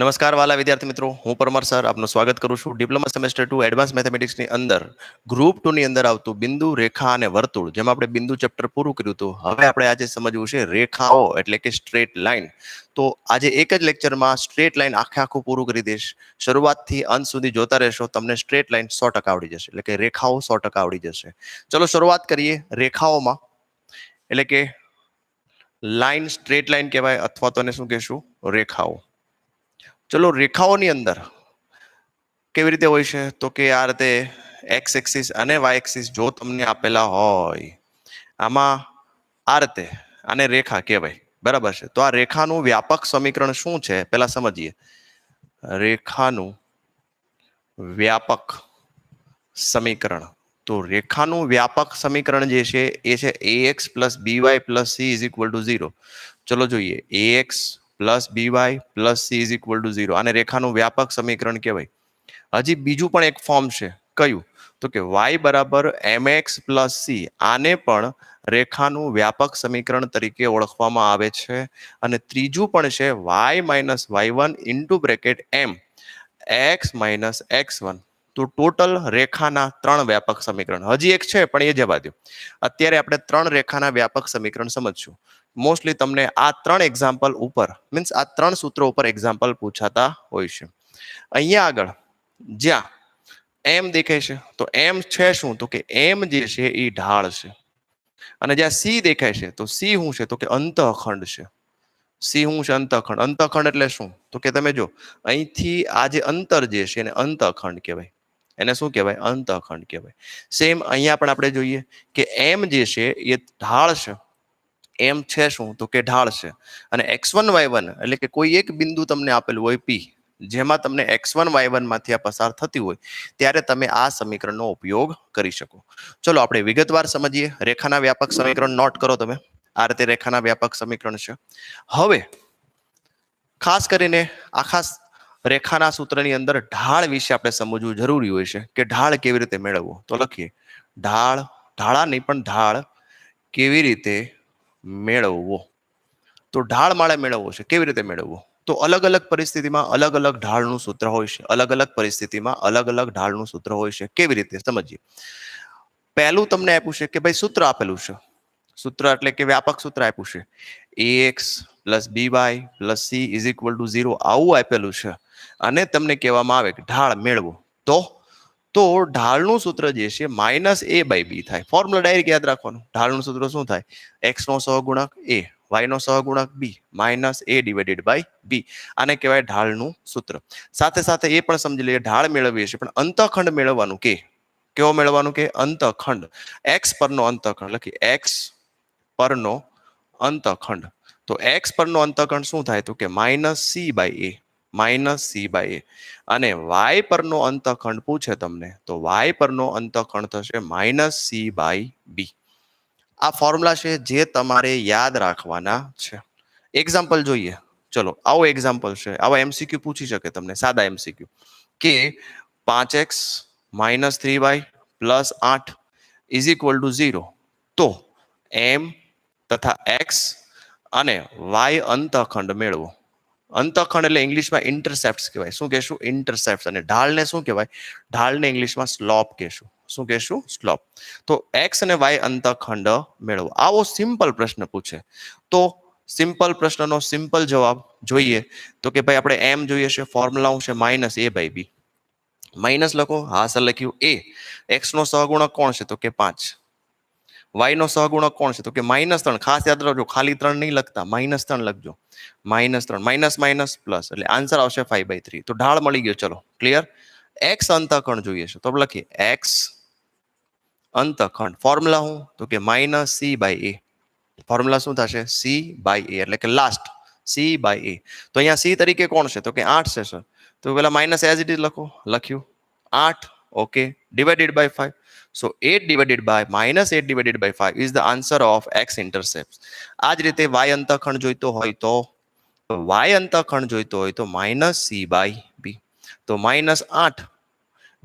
નમસ્કાર વાલા વિદ્યાર્થી મિત્રો, હું પરમાર સર આપનું સ્વાગત કરું છું ડિપ્લોમા સેમેસ્ટર 2 એડવાન્સ મેથેમેટિક્સની અંદર ગ્રુપ 2 ની અંદર આવતું બિંદુ, રેખા અને વર્તુળ, જેમાં આપણે બિંદુ ચેપ્ટર પૂરું કર્યું હતું. હવે આપણે આજે સમજવું છે રેખાઓ એટલે કે સ્ટ્રેટ લાઇન. તો આજે એક જ લેક્ચરમાં સ્ટ્રેટ લાઇન આખું પૂરું કરી દઈશ. શરૂઆતથી અંત સુધી જોતા રહેશો, તમને સ્ટ્રેટ લાઇન 100% આવડી જશે, એટલે કે રેખાઓ 100% આવડી જશે. ચલો શરૂઆત કરીએ રેખાઓમાં. એટલે કે લાઇન સ્ટ્રેટ લાઇન કહેવાય, અથવા તો એને શું કહેશું, રેખાઓ. ચલો રેખાઓની અંદર કેવી રીતે હોય છે, તો કે આ રીતે એક્સ એક્સિસ અને વાય એક્સિસ જો તમને આપેલા હોય, આમાં આ રીતે આને રેખા કહેવાય, બરાબર છે. તો આ રેખાનું વ્યાપક સમીકરણ શું છે પહેલા સમજીએ. રેખાનું વ્યાપક સમીકરણ, તો રેખાનું વ્યાપક સમીકરણ જે છે એ છે ax plus by plus c is equal two 0. ચલો જોઈએ, ax plus by plus c is equal two 0. આને રેખાનું વ્યાપક સમીકરણ કહેવાય. હજી બીજું પણ એક ફોર્મ છે, કયું, તો કે y બરાબર mx પ્લસ c. આને પણ રેખાનું વ્યાપક સમીકરણ તરીકે ઓળખવામાં આવે છે. અને ત્રીજું પણ છે y minus y1 into bracket m x minus x1. તો ટોટલ રેખાના 3 વ્યાપક સમીકરણ. હજી એક છે પણ એ જવા દો. અત્યારે આપણે 3 રેખાના વ્યાપક સમીકરણ સમજશું. મોસ્ટલી તમને આ 3 એક્ઝામ્પલ ઉપર, મીન્સ આ 3 સૂત્રો ઉપર એક્ઝામ્પલ પૂછાતા હોય છે. અહીંયા આગળ જ્યાં એમ દેખાય છે, તો એમ છે શું, તો કે એમ જે છે એ ઢાળ છે. અને જ્યાં સી દેખાય છે, તો સી શું છે, તો કે અંતઃખંડ છે. સી શું છે, અંતઃખંડ. અંતઃખંડ એટલે શું, તો કે તમે જો અહીંથી આ જે અંતર જે છે એને અંતઃખંડ કહેવાય. એને શું કહેવાય, અંતઃખંડ કહેવાય. સેમ અહીંયા પણ આપણે જોઈએ કે એમ જે છે એ ઢાળ છે. એમ છે શું, તો કે ઢાળ છે. અને x1 y1 એટલે કે કોઈ એક બિંદુ તમને આપેલું હોય P, જેમાં તમને x1 y1 માંથી આ પસાર થતી હોય, ત્યારે તમે આ સમીકરણનો ઉપયોગ કરી શકો. ચલો આપણે વિગતવાર સમજીએ. રેખાના વ્યાપક સમીકરણ નોટ કરો તમે. આ રીતે રેખાના વ્યાપક સમીકરણ છે. હવે ખાસ કરીને આખા રેખાના સૂત્રની અંદર ઢાળ વિશે આપણે સમજવું જરૂરી હોય છે, કે ઢાળ કેવી રીતે મેળવવો. તો લખીએ, ઢાળા નહીં પણ ઢાળ કેવી રીતે મેળવવો. તો ઢાળ માળે મેળવવો છે, કેવી રીતે મેળવવો, તો અલગ અલગ પરિસ્થિતિમાં અલગ અલગ ઢાળનું સૂત્ર હોય છે. અલગ અલગ પરિસ્થિતિમાં અલગ અલગ ઢાળનું સૂત્ર હોય છે. કેવી રીતે સમજીએ. પહેલું તમને આપ્યું છે કે ભાઈ સૂત્ર આપેલું છે. સૂત્ર એટલે કે વ્યાપક સૂત્ર આપ્યું છે, ax plus by plus c is equal two 0. આવું આપેલું છે. અને તમને કહેવામાં આવે કે ઢાળ મેળવો. તો ઢાળનું સૂત્ર જે છે માઇનસ a બાય b થાય. ફોર્મ્યુલા ડાયરેક્ટ યાદ રાખવાનું. ઢાળનું સૂત્ર શું થાય, x નો સહગુણક a, y નો સહગુણક b, minus a divided by b. આને કહેવાય ઢાળનું સૂત્ર. સાથે સાથે એ પણ સમજી લઈએ, ઢાળ મેળવીએ છીએ, પણ અંતઃખંડ મેળવવાનું કે કેવો મેળવવાનું, કે અંતઃખંડ. x પરનો અંતઃખંડ લખી, x પરનો અંતઃખંડ. તો x પરનો અંતઃખંડ શું થાય, તો કે minus c by a, minus c by a. અને y પરનો અંતઃખંડ પૂછે તમને, તો y પરનો અંતઃખંડ થશે માઇનસ c બાય b. આ ફોર્મ્યુલા છે જે તમારે યાદ રાખવાના છે. એક્ઝામ્પલ જોઈએ. ચલો આવો એક્ઝામ્પલ છે. આવા એમસીક્યુ પૂછી શકે તમને, સાદા એમસીક્યુ, કે 5x minus 3y plus 8 is equal two 0. તો m તથા x અને y અંતઃખંડ મેળવો. અંતઃખંડ એટલે ઇંગ્લિશમાં ઇન્ટરસેપ્ટ કહેવાય. શું કહેશું, ઇન્ટરસેપ્ટ. અને ઢાળને શું કહેવાય, ઢાળને ઇંગ્લિશમાં સ્લોપ કહેશું. શું કહેશું, સ્લોપ. તો x અને y અંતઃખંડ મેળવો. આવો સિમ્પલ પ્રશ્ન પૂછે તો સિમ્પલ પ્રશ્નનો સિમ્પલ જવાબ જોઈએ, તો કે ભાઈ આપણે એમ જોઈએ છે, ફોર્મ્યુલા છે minus a by b. Minus લખો, હા સર લખ્યું. a, x નો સહગુણક કોણ છે, તો કે 5. y નો સહગુણક કોણ છે, તો કે -3. ખાસ યાદ રાખજો, ખાલી 3 નહીં લખતા, -3 લખજો. -3, માઇનસ માઇનસ પ્લસ, એટલે આન્સર આવશે 5/3. તો ઢાળ મળી ગયો. ચલો ક્લિયર. x અંતઃખંડ જોઈએ છે, તો લખીએ x અંતઃખંડ. ફોર્મ્યુલા શું, તો કે minus c by a. Formula શું થશે, c બાય a, એટલે કે લાસ્ટ c બાય a. તો અહીંયા c તરીકે કોણ છે, તો કે 8 છે સર. તો પેલા માઇનસ એઝ ઇટ ઇઝ લખો, લખ્યું 8. Okay, divided by 5. So 8 divided by minus 8 divided by 5 is the answer of x intercepts. આ જ રીતે y અંતઃખંડ જોઈતો હોય તો y અંતઃખંડ જોઈતો હોય તો માઇનસ c બાય b. તો -8.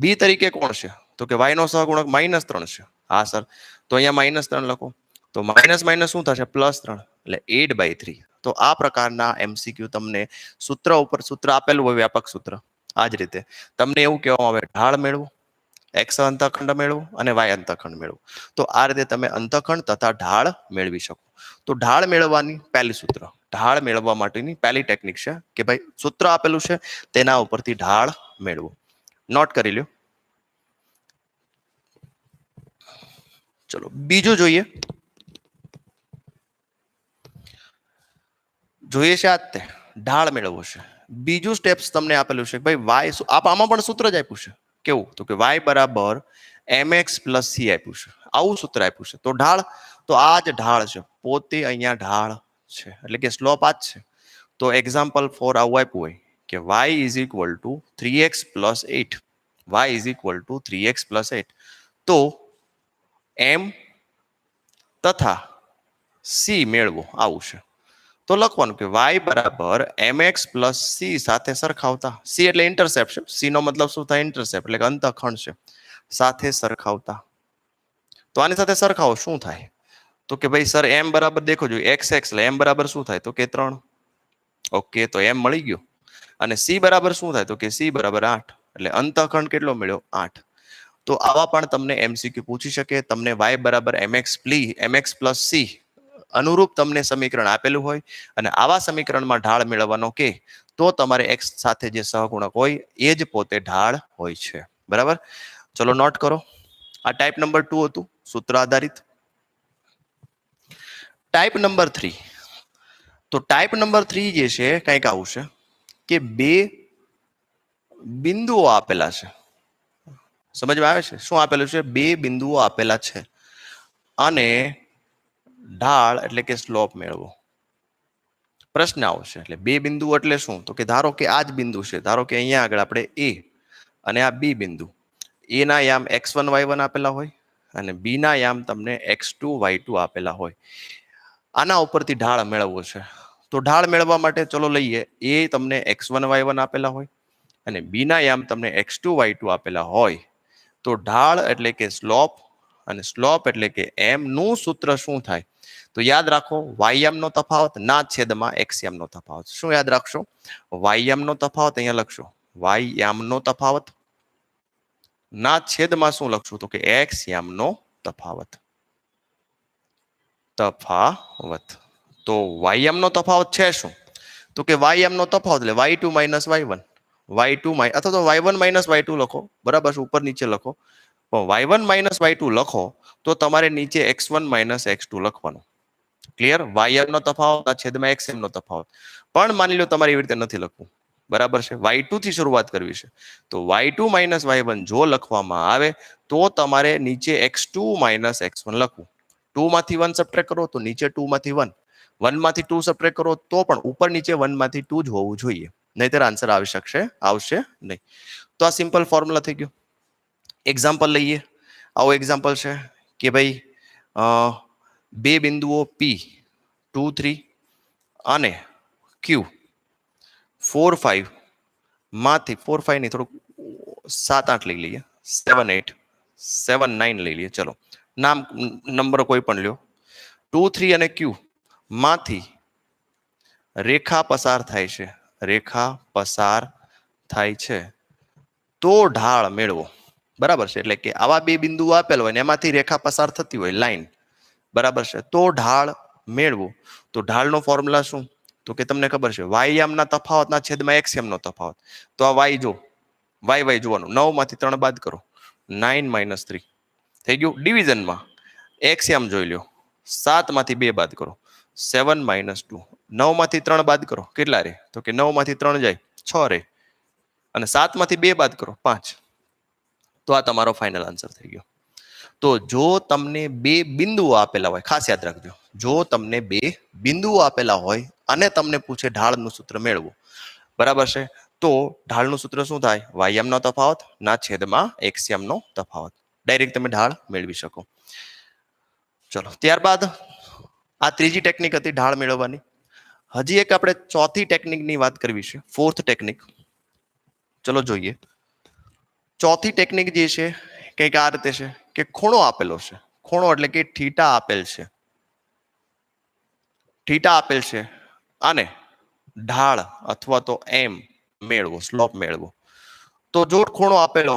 b તરીકે કોણ છે, તો કે y નો સહગુણક -3 છે. હા સર, તો અહીંયા -3 લખો. તો માઇનસ માઇનસ શું થશે, +3, એટલે 8/3. તો આ પ્રકારના એમસીક્યુ તમને સૂત્ર ઉપર સૂત્ર આપેલું હોય, વ્યાપક સૂત્ર આ જ રીતે તમને એવું કહેવામાં આવે ઢાળ મેળવો, એક્સ અંતઃખંડ મેળવો અને વાય અંતઃખંડ મેળવો. તો આ રીતે તમે અંતઃખંડ તથા ઢાળ મેળવી શકો. તો ઢાળ મેળવવાની પહેલી સૂત્ર, ઢાળ મેળવવા માટેની પહેલી ટેકનિક છે કે ભાઈ સૂત્ર આપેલું છે તેના ઉપરથી ઢાળ મેળવો. નોટ કરી લ્યો. ચલો બીજું જોઈએ. જોઈએ છે આ તે ઢાળ મેળવવો છે. બીજું સ્ટેપ્સ તમને આપેલું છે ભાઈ વાય, આમાં પણ સૂત્ર જ આપ્યું છે. કેવું? તો કે વાય બરાબર mx પ્લસ સી આપ્યું છે. આવું સૂત્ર આપ્યું છે. તો ઢાળ, તો આ જ ઢાળ છે, પોતે અહીંયા ઢાળ છે, એટલે કે સ્લોપ આ જ છે. તો એક્ઝામ્પલ ફોર આવું આપ્યું હોય કે y is equal two 3x plus 8, y is equal two 3x plus 8. તો m તથા c મેળવો, આવું છે. તો લખવાનું કે y બરાબર mx પ્લસ c સાથે સરખાવતા, c એટલે ઇન્ટરસેપ્ટ છે, c નો મતલબ શું થાય? ઇન્ટરસેપ્ટ, એટલે કે અંતઃખંડ છે, સાથે સરખાવતા. તો આની સાથે સરખાવો શું થાય? તો કે ભાઈ સર m બરાબર દેખો જોઈએ x એટલે m બરાબર શું થાય? તો કે 3. ઓકે, તો m મળી ગયો. અને c બરાબર શું થાય? તો કે c બરાબર 8. એટલે અંતઃખંડ કેટલો મળ્યો? 8. તો આવા પણ તમને એમસીક્યુ પૂછી શકે. તમને y બરાબર mx પ્લસ c અનુરૂપ તમને સમીકરણ આપેલું હોય અને આવા સમીકરણમાં ઢાળ મેળવવાનો કે તો તમારે x સાથે જે સહગુણક હોય એ જ પોતે ઢાળ હોય છે. બરાબર? ચલો નોટ કરો. આ ટાઈપ નંબર 2 હતું, સૂત્ર આધારિત. Type number 3. તો ટાઈપ નંબર 3 જે છે કંઈક આવું છે કે બે બિંદુઓ આપેલા છે. સમજમાં આવે છે? શું આપેલું છે? બે બિંદુઓ આપેલા છે અને ઢાળ એટલે કે સ્લોપ મેળવો. પ્રશ્ન આવશે. એટલે બે બિંદુ એટલે શું? તો કે ધારો કે આ જ બિંદુ છે, ધારો કે અહીંયા આગળ આપણે એ અને આ બી બિંદુ, એ ના યામ x1 y1 આપેલા હોય અને બી ના યામ તમને x2 y2 આપેલા હોય. આના ઉપરથી ઢાળ મેળવવો છે. તો ઢાળ મેળવવા માટે ચલો લઈએ, એ તમને x1 y1 આપેલા હોય અને બી ના યામ તમને x2 y2 આપેલા હોય. તો ઢાળ એટલે કે સ્લોપ અને સ્લોપ એટલે કે m નું સૂત્ર શું થાય? તો યાદ રાખો, વાયમ નો તફાવત ના છેદમાં એક્સયામ નો તફાવત. શું યાદ રાખશો? વાયમ નો તફાવત અહીંયા લખશો, વાયમ નો તફાવત ના છેદમાં શું લખશું? તો કે એક્સયામ નો તફાવત. તો વાયમ નો તફાવત છે શું? તો કે વાયમ નો તફાવત એટલે y2 માઇનસ y1, y2 અથવા તો y1 માઇનસ y2 લખો, બરાબર છે, ઉપર નીચે લખો. પણ y1 માઇનસ y2 લખો તો તમારે નીચે x1 માઇનસ x2 લખવાનું. ક્લિયર? વાયમ નો તફાવત છેદમાં xm નો તફાવત. પણ માની લો તમારે એવી રીતે નથી લખવું, બરાબર છે, y2 થી શરૂઆત કરવી છે. તો y2 માઇનસ y1 જો લખવામાં આવે તો તમારે નીચે x2 માઇનસ x1 લખવું. 2 માંથી 1 સબટ્રેક્ટ કરો તો નીચે 2 માંથી 1, 1 માંથી 2 સબટ્રેક્ટ કરો તો પણ ઉપર નીચે 1 માંથી 2 જ હોવું જોઈએ, નહીતર આન્સર આવશે નહીં. તો આ સિમ્પલ ફોર્મ્યુલા થઈ ગયો. એક્ઝામ્પલ લઈએ. આવો એક્ઝામ્પલ છે કે ભાઈ બે બિંદુઓ P 2 3 અને Q 4 5 માંથી 4 5 ની થોડુંક 7 8 લઈ લઈએ, 7 8 7 9 લઈ લઈએ. ચલો નામ નંબર કોઈ પણ લ્યો. 2 3 અને Q માંથી રેખા પસાર થાય છે તો ઢાળ મેળવો. બરાબર છે? એટલે કે આવા બે બિંદુઓ આપેલ હોય ને એમાંથી રેખા પસાર થતી હોય, લાઈન, બરાબર છે, તો ઢાળ મેળવો. તો ઢાળનો ફોર્મ્યુલા શું? તો કે તમને ખબર છે વાયયામના તફાવતના છેદમાં એક્સયામનો તફાવત. તો આ વાય જો, વાય જોવાનું, 9 માંથી 3 બાદ કરો, 9 માઇનસ 3 થઈ ગયું. ડિવિઝનમાં એક્સયામ જોઈ લો, 7 માંથી 2 બાદ કરો, 7 માઇનસ 2, 9 માંથી 3 બાદ કરો, કેટલા રે? તો કે 9 માંથી 3 જાય 6 રે, અને 7 માંથી 2 બાદ કરો 5. તો આ તમારો ફાઇનલ આન્સર થઈ ગયો. તો જો તમને બે બિંદુઓ આપેલા હોય, ખાસ યાદ રાખજો, જો તમને બે બિંદુઓ આપેલા હોય અને તમને પૂછે ઢાળનું સૂત્ર મેળવો, બરાબર છે, તો ઢાળનું સૂત્ર શું થાય? વાયમનો તફાવત ના છેદમાં એક્સયામનો તફાવત. ડાયરેક્ટ તમે ઢાળ મેળવી શકો. ચલો ત્યારબાદ આ ત્રીજી ટેકનિક હતી ઢાળ મેળવવાની. હજી એક આપણે ચોથી ટેકનિકની વાત કરવી છે, ફોર્થ ટેકનિક. ચલો જોઈએ. ચોથી ટેકનિક જે છે કંઈક આ રીતે છે કે ખૂણો આપેલો છે, ખૂણો એટલે કે થીટા આપેલ છે, થીટા આપેલ છે અને ઢાળ અથવા તો એમ મેળવો, સ્લોપ મેળવો. તો જો ખૂણો આપેલો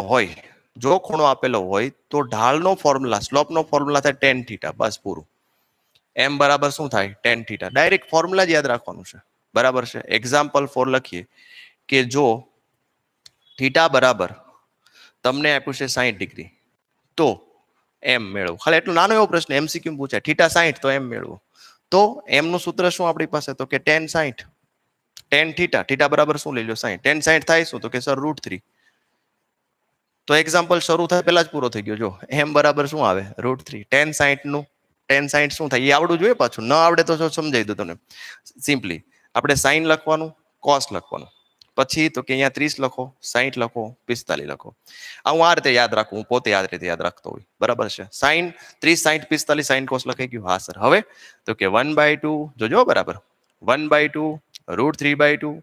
હોય તો ઢાળનો ફોર્મ્યુલા, સ્લોપનો ફોર્મ્યુલા થાય ટેન થીટા, બસ પૂરું. એમ બરાબર શું થાય? Ten theta. ડાયરેક્ટ ફોર્મ્યુલા જ યાદ રાખવાનું છે, બરાબર છે. એક્ઝામ્પલ 4 લખીએ કે જો થીટા બરાબર તમને આપ્યું છે 60 ડિગ્રી, તો એમ મેળવો. ખાલી એટલો નાનો એવો પ્રશ્ન એમસીક્યુ પૂછાય, થીટા 60 તો એમ મેળવો. તો એમ નું સૂત્ર શું આપણી પાસે? તો કે ટેન 60, ટેન થીટા, થીટા બરાબર શું લઈ લો? 60. ટેન 60 થાય શું? તો કે સર √3. તો એક્ઝામ્પલ શરૂ થાય પહેલા જ પૂરો થઈ ગયો. જો એમ બરાબર શું આવે? √3. ટેન 60 નું ટેન 60 શું થાય એ આવડવું જોઈએ. પાછું ન આવડે તો સમજાવી દો તમને. સિમ્પલી આપણે સાઈન લખવાનું, કોસ લખવાનું, પછી તો કે અહીંયા 30 લખો, 60 લખો, 45 લખો. આ હું આ રીતે યાદ રાખું, હું પોતે આ રીતે યાદ રાખતો હોય, બરાબર છે. સાઈન 30, 60, 45, સાઈન કોસ લખાઈ ગયું. હા સર. હવે તો કે 1/2, જોજો બરાબર, 1/2, √3/2,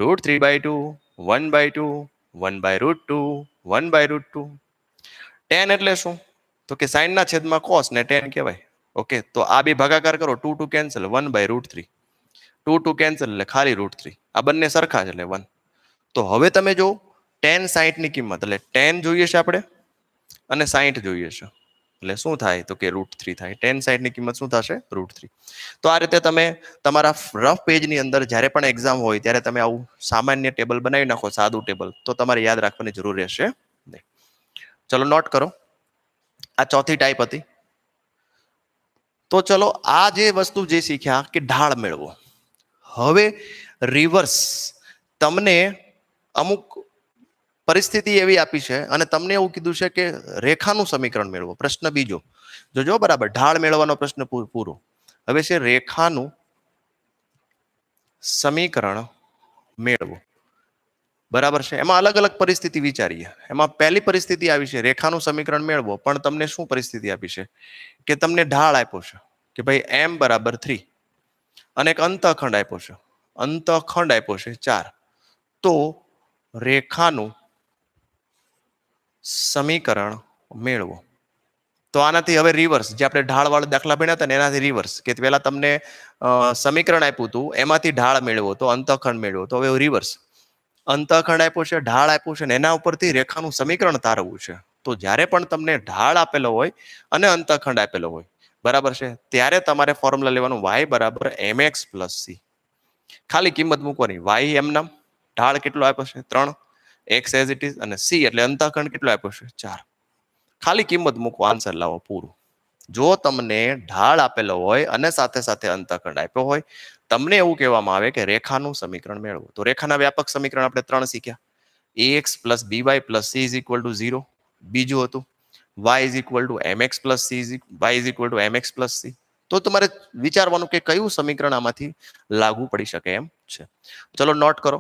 √3/2, 1/2, 1/√2, 1/√2. ટેન એટલે શું? તો કે સાઈન ના છેદમાં કોસ ને ટેન કહેવાય. ઓકે, તો આ બે ભાગાકાર કરો, 2 2 કેન્સલ, 1/√3. 2 2 કેન્સલ એટલે ખાલી √3. આ બંને સરખા છે એટલે 1. તો હવે તમે જો ટેન 60 ની કિંમત, એટલે ટેન જોઈએ છે આપણે અને 60 જોઈએ છે, એટલે શું થાય? તો કે √3 થાય. ટેન 60 ની કિંમત શું થશે? √3. તો આ રીતે તમે તમારા રફ પેજની અંદર જ્યારે પણ એક્ઝામ હોય ત્યારે તમે આવું સામાન્ય ટેબલ બનાવી નાખો, સાદું ટેબલ, તો તમારે યાદ રાખવાની જરૂર રહેશે નહીં. ચલો નોટ કરો. આ ચોથી ટાઈપ હતી. તો ચલો આ જે વસ્તુ જે શીખ્યા કે ઢાળ મેળવો. હવે રિવર્સ તમને અમુક પરિસ્થિતિ એવી આપી છે અને તમને એવું કીધું છે કે રેખાનું સમીકરણ મેળવો. પ્રશ્ન બીજો જોજો બરાબર, ઢાળ મેળવવાનો પ્રશ્ન પૂરો. હવે છે રેખાનું સમીકરણ મેળવો, બરાબર છે. એમાં અલગ અલગ પરિસ્થિતિ વિચારીએ. એમાં પહેલી પરિસ્થિતિ આવી છે રેખાનું સમીકરણ મેળવો, પણ તમને શું પરિસ્થિતિ આપી છે કે તમને ઢાળ આપ્યો છે કે ભાઈ m બરાબર 3 અને એક અંતઃખંડ આપ્યો છે, અંતઃખંડ આપ્યો છે 4. તો રેખાનું સમીકરણ મેળવો. તો આનાથી હવે રિવર્સ, જે આપણે ઢાળ વાળા દાખલા ભણ્યા હતા ને એનાથી રિવર્સ, કે પહેલા તમને સમીકરણ આપ્યું હતું એમાંથી ઢાળ મેળવો, તો અંતઃખંડ મેળવો. તો હવે રિવર્સ, અંતઃખંડ આપ્યો છે, ઢાળ આપ્યું છે ને એના ઉપરથી રેખાનું સમીકરણ તારવવું છે. તો જ્યારે પણ તમને ઢાળ આપેલો હોય અને અંતઃખંડ આપેલો હોય, બરાબર છે, ત્યારે તમારે ફોર્મ્યુલા લેવાનું y બરાબર mx પ્લસ c. ખાલી કિંમત મૂકવાની. y એમ નામ, ઢાળ કેટલો આપ્યો છે? 3, x એઝ ઇટ ઇઝ, અને c એટલે અંતઃખંડ કેટલો આપ્યો છે? 4. ખાલી કિંમત મૂકો, આન્સર લાવો, પૂરું. જો તમને ઢાળ આપેલો હોય અને સાથે સાથે અંતઃખંડ આપ્યો હોય, તમને એવું કહેવામાં આવે કે રેખાનું સમીકરણ મેળવો. તો રેખાના વ્યાપક સમીકરણ આપણે 3 શીખ્યા. ax plus by plus c is equal two 0. બીજું હતું y is equal two mx plus c, y is equal two mx plus c. તો તમારે વિચારવાનું કે કયું સમીકરણ આમાંથી લાગુ પડી શકે એમ છે. ચલો નોટ કરો.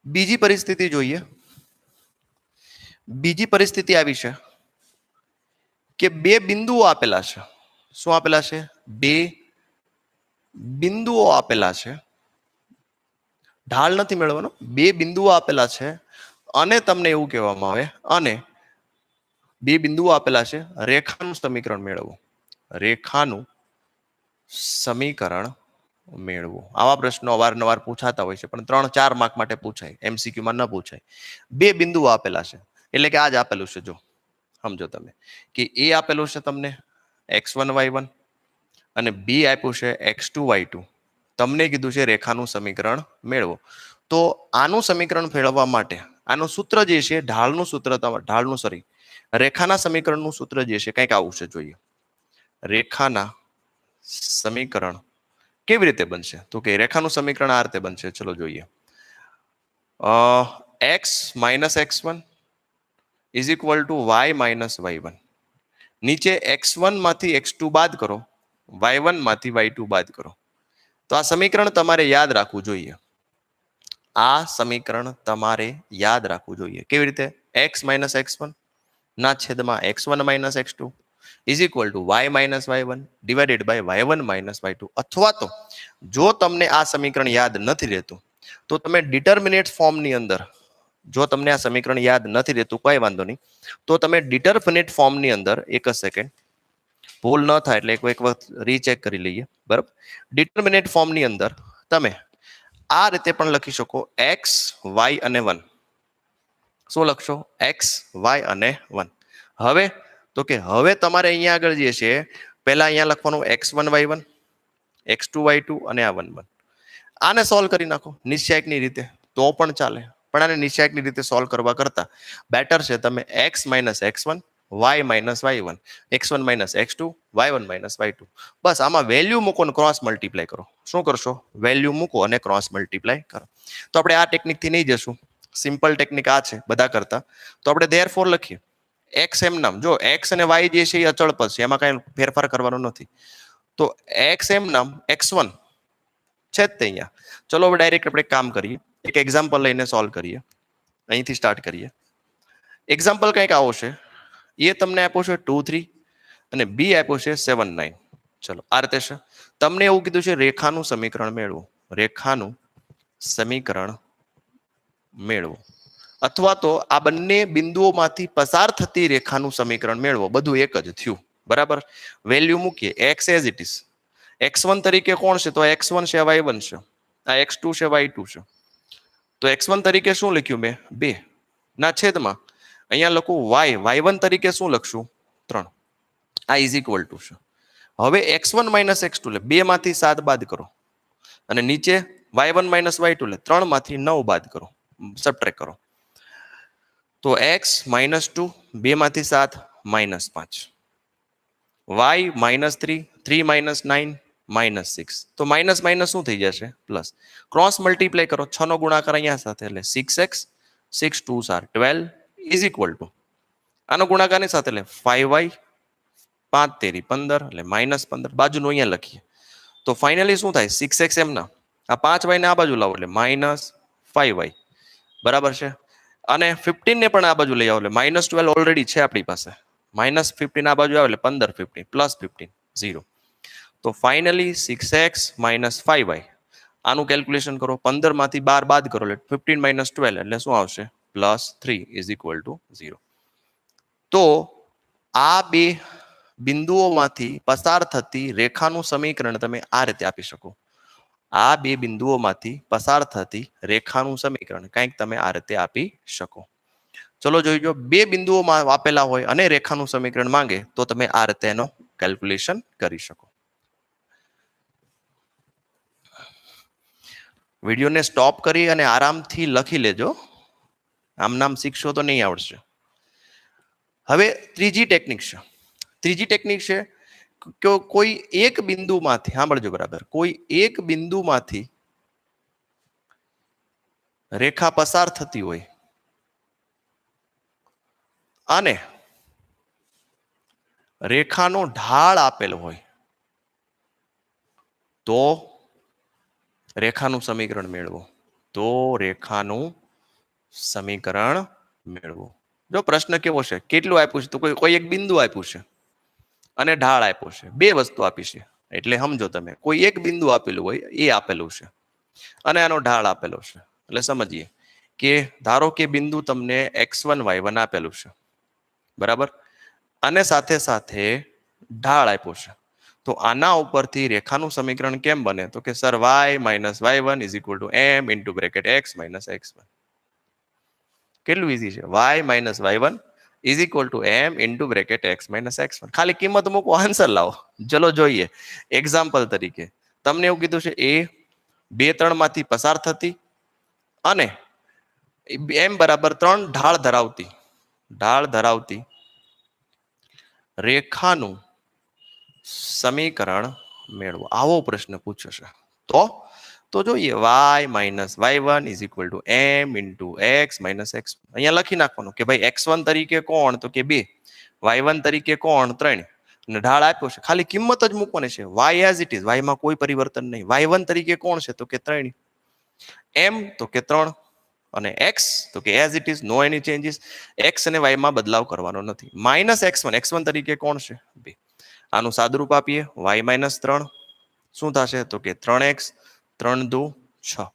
બીજી પરિસ્થિતિ જોઈએ. બીજી પરિસ્થિતિ આવી છે કે બે બિંદુઓ આપેલા છે. શું આપેલા છે? બે બિંદુઓ આપેલા છે. ઢાળ નથી મેળવવાનો, બે બિંદુઓ આપેલા છે અને તમને એવું કહેવામાં આવે, અને બે બિંદુઓ આપેલા છે, રેખાનું સમીકરણ મેળવો. રેખાનું સમીકરણ મેળવો. આવા પ્રશ્નો અવારનવાર પૂછાતા હોય છે, પણ 3-4 માર્ક માટે પૂછાય, MCQ માં ન પૂછાય. બે બિંદુઓ આપેલા છે, એટલે કે આ જ આપેલું છે. જો સમજો તમે કે એ આપેલું છે તમને x1 y1 અને b આપ્યું છે x2 y2. તમને કીધું છે રેખાનું સમીકરણ મેળવો. તો આનું સમીકરણ મેળવવા માટે આનું સૂત્ર જે છે, ઢાળનું સૂત્ર, રેખાના સમીકરણનું સૂત્ર જે છે કંઈક આવું છે. જોઈએ રેખાના સમીકરણ કેવી રીતે બનશે? તો કે રેખાનું સમીકરણ આ રીતે બનશે. ચલો જોઈએ. x minus x1 is equal to y minus y1. નીચે x1 માંથી x2 બાદ કરો, y1 માંથી y2 બાદ કરો. તો આ સમીકરણ તમારે યાદ રાખવું જોઈએ. આ સમીકરણ તમારે યાદ રાખવું જોઈએ. કેવી રીતે? x માઇનસ x1 ના છેદમાં x1 minus x2 is equal to y minus y1 divided by y1 minus y2. અથવા તો જો તમને આ સમીકરણ યાદ નથી રહેતું તો તમે ડિટર્મિનેટ ફોર્મની અંદર, જો તમને આ સમીકરણ યાદ નથી રહેતું, કોઈ વાંધો નહીં, તો તમે ડિટર્મિનેટ ફોર્મની અંદર, એક જ સેકન્ડ, ભૂલ ન થાય એટલે એક વખત રીચેક કરી લઈએ. બરાબર. ડિટર્મિનેટ ફોર્મની અંદર તમે આ રીતે પણ લખી શકો એક્સ વાય અને 1. શું લખશો? એક્સ વાય અને 1. હવે તો કે હવે તમારે અહીંયા આગળ જે છે પહેલા અહીંયા લખવાનું x1 y1 x2 y2 અને આ 1 1. આને સોલ્વ કરી નાખો નિશ્ચાયકની રીતે તો પણ ચાલે, પણ આને નિશ્ચાયકની રીતે સોલ્વ કરવા કરતા બેટર છે તમે x minus x1 y minus y1 x1 minus x2 y1 minus y2. બસ આમાં વેલ્યુ મૂકો અને ક્રોસ મલ્ટીપ્લાય કરો. શું કરશો? વેલ્યુ મૂકો અને ક્રોસ મલ્ટીપ્લાય કરો. તો આપણે આ ટેકનિકથી નહીં જશું, સિમ્પલ ટેકનિક આ છે બધા કરતા. તો આપણે ધેરફોર લખીએ એક્સ એમ નામ, જો એક્સ અને વાય જે છે એ અચળ પદ છે, એમાં કાંઈ ફેરફાર કરવાનો નથી. તો એક્સ એમ નામ x1 છે જ તે અહીંયા. ચલો હવે ડાયરેક્ટ આપણે કામ કરીએ, એક એક્ઝામ્પલ લઈને સોલ્વ કરીએ. અહીંથી સ્ટાર્ટ કરીએ. એક્ઝામ્પલ કંઈક આવો છે, એ તમને આપ્યો છે 2 3 અને બી આપ્યો છે 7 9. ચલો આ રીતે છે. તમને એવું કીધું છે રેખાનું સમીકરણ મેળવો. રેખાનું સમીકરણ મેળવો અથવા તો આ બંને બિંદુઓમાંથી પસાર થતી રેખાનું સમીકરણ મેળવો. બધું એક જ થયું. બરાબર. વેલ્યુ મૂકીએ x as it is. x1 તરીકે કોણ છે? તો x1 છે, y1 છે, આ x2 છે, y2 છે. તો x1 તરીકે શું લખ્યું મેં? 2 ના છેદમાં અહીંયા લખું y1 તરીકે શું લખશું? 3. આ ઇઝ ઇક્વલ ટુ છે. હવે x1 માઇનસ x2 લે 2 માંથી 7 બાદ કરો અને નીચે y1 માઇનસ y2 લે 3 માંથી 9 બાદ કરો, સબટ્રેક કરો. તો x માઇનસ 2 2 માંથી 7 minus 5, y minus 3 3 minus 9 minus 6. તો માઇનસ માઇનસ શું થઈ જશે? પ્લસ. ક્રોસ મલ્ટીપ્લાય કરો, 6 નો ગુણાકાર અહીંયા સાથે એટલે 6x 6 2 R 12 is equal two આનો ગુણાકારની સાથે એટલે 5y 5 તેરી 15 એટલે માઇનસ 15. બાજુનું અહીંયા લખીએ તો ફાઇનલી શું થાય? 6x એમના આ 5y ને આ બાજુ લાવો એટલે માઇનસ 5y. બરાબર છે. અને 15 ને પણ આ બાજુ લઈ આવો એટલે માઇનસ 12 ઓલરેડી છે આપણી પાસે, માઇનસ 15 આ બાજુ આવે એટલે 15 15 પ્લસ 15 0. તો ફાઇનલી 6x માઇનસ 5y આનું કેલ્ક્યુલેશન કરો, 15 માંથી 12 બાદ કરો એટલે 15 માઇનસ 12 એટલે શું આવશે? Plus 3 is equal two 0. તો આ બે બિંદુઓમાંથી પસાર થતી રેખાનું સમીકરણ તમે આ રીતે આપી શકો. આ બે બિંદુઓમાંથી પસાર થતી રેખાનું સમીકરણ કંઈક તમે આ રીતે આપી શકો. ચલો જોઈજો, બે બિંદુઓમાં આપેલા હોય અને રેખાનું સમીકરણ માંગે તો તમે આ રીતે એનો કેલ્ક્યુલેશન કરી શકો. વિડીયોને સ્ટોપ કરી અને આરામથી લખી લેજો, આમ નામ શીખશો તો નહીં આવડશે. હવે ત્રીજી ટેકનિક છે. ત્રીજી ટેકનિક છે કે કોઈ એક બિંદુમાંથી, સાંભળજો બરાબર, કોઈ એક બિંદુમાંથી રેખા પસાર થતી હોય અને રેખાનો ઢાળ આપેલો હોય તો રેખાનું સમીકરણ મેળવો. તો રેખાનું સમીકરણ મેળવો. જો પ્રશ્ન કેવો છે, કેટલું આપ્યું છે? તો કોઈ એક બિંદુ આપ્યું છે અને ઢાળ આપ્યો છે, બે વસ્તુ આપી છે. એટલે સમજો તમે, કોઈ એક બિંદુ આપેલું હોય એ આપેલું છે અને આનો ઢાળ આપેલો છે. એટલે સમજીએ કે ધારો કે બિંદુ તમને x1 y1 આપેલું છે, બરાબર, અને સાથે સાથે ઢાળ આપ્યો છે. તો આના ઉપરથી રેખાનું સમીકરણ કેમ બને? તો કે sir y minus y1 is equal two m into bracket x minus x1. કેટલું ઈઝી છે? y minus y1 is equal two m into bracket x minus x1. ખાલી કિંમત મૂકો, આન્સર લાવો. ચલો જોઈએ એક્ઝામ્પલ તરીકે. તમને એવું કીધું છે એ 2 3 માંથી પસાર થતી અને m બરાબર 3 ઢાળ ધરાવતી રેખાનું સમીકરણ મેળવો. આવો પ્રશ્ન પૂછ્યો છે તો જોઈએ y minus y1 is equal two m into x minus x. અહીંયા લખી નાખવાનું કે ભાઈ x1 તરીકે કોણ? તો કે 2, y1 તરીકે કોણ? 3, અને ઢાળ આપ્યો છે. ખાલી કિંમત જ મૂકવાની છે, y as it is, y માં કોઈ પરિવર્તન નહીં. y1 તરીકે કોણ છે? તો કે 3, m તો કે 3, અને x તો કે as it is, no any changes. x અને y માં બદલાવ કરવાનો નથી. માઇનસ x1 તરીકે કોણ છે? 2. આનું સાદુરૂપ આપીએ y માઇનસ 3 શું થશે? તો કે 3x 3 2 6.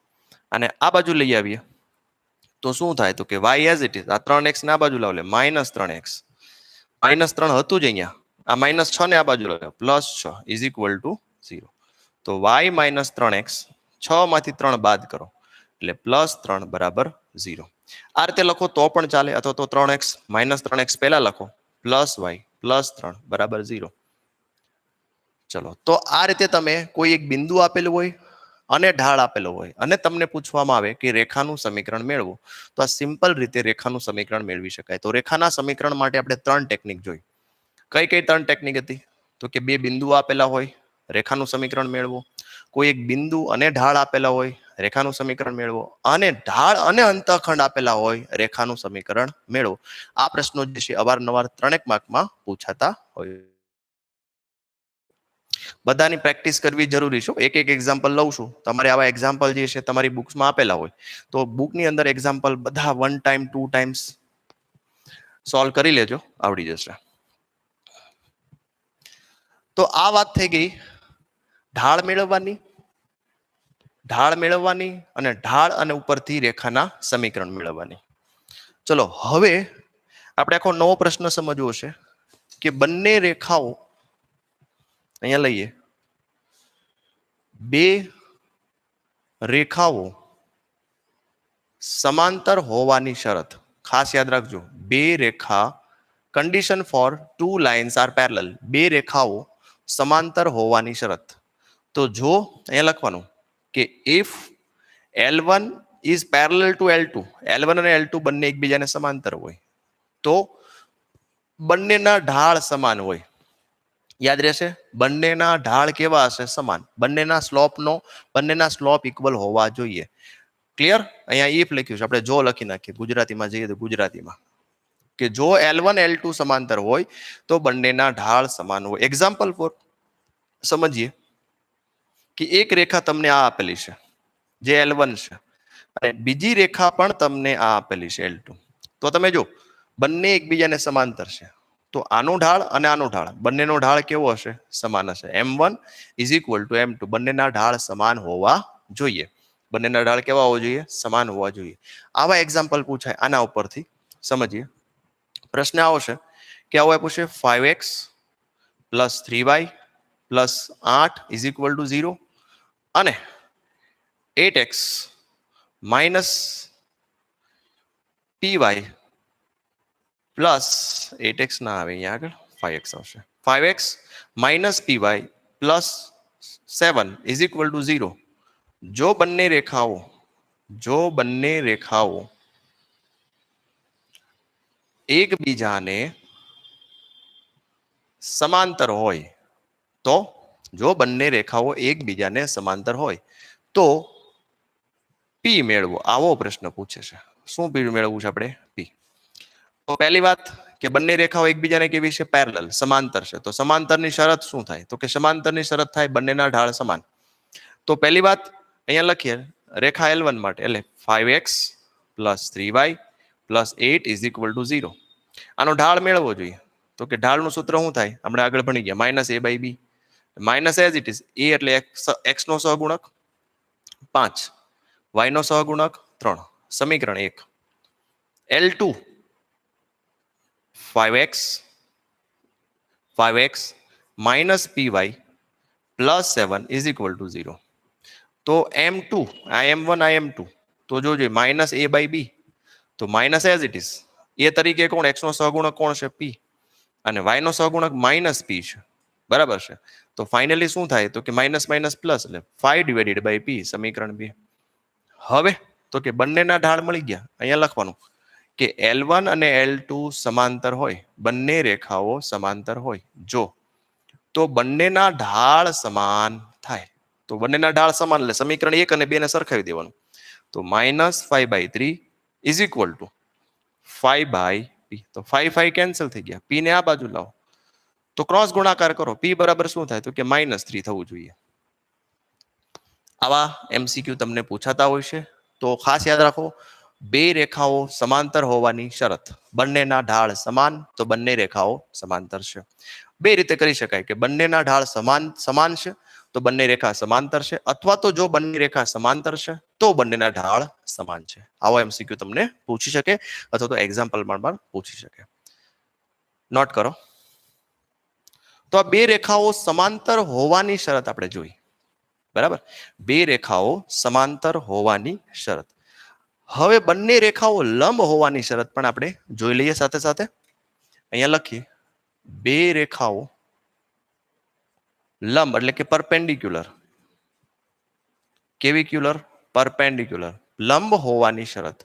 અને આ બાજુ લઈ આવીએ તો શું થાય? તો કે y એઝ ઇટ ઇઝ, આ 3x ના બાજુ લાવો એટલે માઇનસ 3x. માઇનસ 3 હતું જ અહીંયા, આ -6 ને આ બાજુ લગાવો +6 ઇઝ ઇક્વલ ટુ 0. તો y - 3x 6 માંથી 3 બાદ કરો એટલે +3 બરાબર 0. આ રીતે લખો તો પણ ચાલે, અથવા તો 3x -3x પહેલા લખો +y +3 બરાબર 0. ચલો, તો આ રીતે તમે કોઈ એક બિંદુ આપેલું હોય અને ઢાળ આપેલો હોય અને તમને પૂછવામાં આવે કે રેખાનું સમીકરણ મેળવો, તો આ સિમ્પલ રીતે રેખાનું સમીકરણ મેળવી શકાય. તો રેખાના સમીકરણ માટે આપણે 3 ટેકનિક જોઈ. કઈ કઈ 3 ટેકનિક હતી? તો કે બે બિંદુ આપેલા હોય, રેખાનું સમીકરણ મેળવો, કોઈ એક બિંદુ અને ઢાળ આપેલા હોય, રેખાનું સમીકરણ મેળવો, અને ઢાળ અને અંતઃખંડ આપેલા હોય, રેખાનું સમીકરણ મેળવો. આ પ્રશ્નો જે છે અવારનવાર 3 માર્કમાં પૂછાતા હોય. બધાની પ્રેક્ટિસ કરવી જરૂરી છે. એક એક એક્ઝામ્પલ લઉં છું, તમારે આવા એક્ઝામ્પલ જે છે તમારી બુક્સમાં આપેલા હોય તો બુકની અંદર એક્ઝામ્પલ બધા 1 ટાઈમ 2 ટાઈમ્સ સોલ્વ કરી લેજો, આવડી જશે. તો આ વાત થઈ ગઈ ઢાળ મેળવવાની અને ઢાળ અને ઉપરથી રેખાના સમીકરણ મેળવવાની. ચલો, હવે આપણે આખો નવો પ્રશ્ન સમજવો છે કે બંને રેખાઓ અહીંયા લઈએ, બે રેખાઓ સમાંતર હોવાની શરત. ખાસ યાદ રાખજો, બે રેખા, condition for 2 lines are parallel, બે રેખાઓ સમાંતર હોવાની શરત. તો જો અહીંયા લખવાનું કે if L1 is parallel to L2, L1 અને L2 બંને એકબીજાને સમાંતર હોય તો બંનેના ઢાળ સમાન હોય. યાદ રહેશે, બંનેના ઢાળ કેવા હશે? સમાન. બંનેના સ્લોપ ઇક્વલ હોવા જોઈએ. ક્લિયર? અહીંયા ઇફ લખ્યું છે, આપણે જો લખી નાખીએ. ગુજરાતીમાં જઈએ તો ગુજરાતીમાં કે જો L1 L2 સમાંતર હોય તો બંનેના ઢાળ સમાન હોય. એક્ઝામ્પલ ફોર સમજીએ કે એક રેખા તમને આ આપેલી છે જે L1 છે, અને બીજી રેખા પણ તમને આ આપેલી છે L2. તો તમે જો બંને એકબીજાને સમાંતર છે, તો આનો ઢાળ અને આનો ઢાળ, બંનેનો ઢાળ કેવો હશે? સમાન હશે. M1 is equal two M2, બંનેના ઢાળ સમાન હોવા જોઈએ. બંનેના ઢાળ કેવા હોવા જોઈએ? સમાન હોવા જોઈએ. આવા એક્ઝામ્પલ પૂછાય. આના ઉપરથી સમજીએ. પ્રશ્ન આવશે કે આવું આપ્યું છે 5x + 3y + 8 is equal two 0 અને 8x - py પ્લસ 8x ના આવે, અહીંયા આગળ 5x આવશે. 5x - py plus 7 is equal two 0. જો બંને રેખાઓ એકબીજાને સમાંતર હોય તો પી મેળવો. આવો પ્રશ્ન પૂછે છે. શું પી મેળવવું છે આપણે? પી. તો પહેલી વાત કે બંને રેખાઓ એકબીજાને કેવી છે? પેરેલલ, સમાંતર છે. તો સમાંતરની શરત શું થાય? તો કે સમાંતરની શરત થાય બંનેના ઢાળ સમાન. તો પહેલી વાત અહીંયા લખીએ રેખા L1 માટે, એટલે 5x + 3y + 8 is equal two 0. આનો ઢાળ મેળવવો જોઈએ. તો કે ઢાળનું સૂત્ર શું થાય? આપણે આગળ ભણી ગયા, -a/b. Minus as it is, a એટલે x નો સહગુણક 5, y નો સહગુણક 3, સમીકરણ 1. L2 5x - py + 7 is equal two 0. તો M2, આ M1 આ M2, તો જોજો -a/b, તો minus as it is, a તરીકે કોણ? x નો સહગુણક કોણ છે? p, અને y નો સહગુણક -p છે. બરાબર છે. તો ફાઇનલી શું થાય? તો કે માઇનસ માઇનસ પ્લસ, એટલે 5/p, સમીકરણ 2. હવે તો કે બંનેના ઢાળ મળી ગયા. અહીંયા લખવાનું કે L1 અને L2 સમાંતર હોય, બંને રેખાઓ સમાંતર હોય જો, તો બંનેના ઢાળ સમાન થાય. તો બંનેના ઢાળ સમાન એટલે સમીકરણ 1 અને 2 ને સરખાવી દેવાનું. તો -5/3 ઇઝ ઇક્વલ ટુ 5/p. તો 5 કેન્સલ થઈ ગયા, p ને આ બાજુ લાવો તો ક્રોસ ગુણાકાર કરો. p બરાબર શું થાય? તો કે -3 થવું જોઈએ. આવા MCQ તમને પૂછાતા હોય છે. તો ખાસ યાદ રાખો, બે રેખાઓ સમાંતર હોવાની શરત, બંનેના ઢાળ સમાન તો બંને રેખાઓ સમાંતર છે. બે રીતે કરી શકાય કે બંનેના ઢાળ સમાન છે તો બંને રેખા સમાંતર છે, અથવા તો જો બંને રેખા સમાંતર છે તો બંનેના ઢાળ સમાન છે. આવો MCQ તમને પૂછી શકે, અથવા તો એક્ઝામ્પલમાં પણ પૂછી શકે. નોટ કરો. તો આ બે રેખાઓ સમાંતર હોવાની શરત આપણે જોઈ, બરાબર. બે રેખાઓ સમાંતર હોવાની શરત. હવે બંને રેખાઓ લંબ હોવાની શરત પણ આપણે જોઈ લઈએ સાથે સાથે. અહીંયા લખીએ, બે રેખાઓ લંબ એટલે કે પરપેન્ડિક્યુલર, કેવિક્યુલર, પરપેન્ડિક્યુલર, લંબ હોવાની શરત.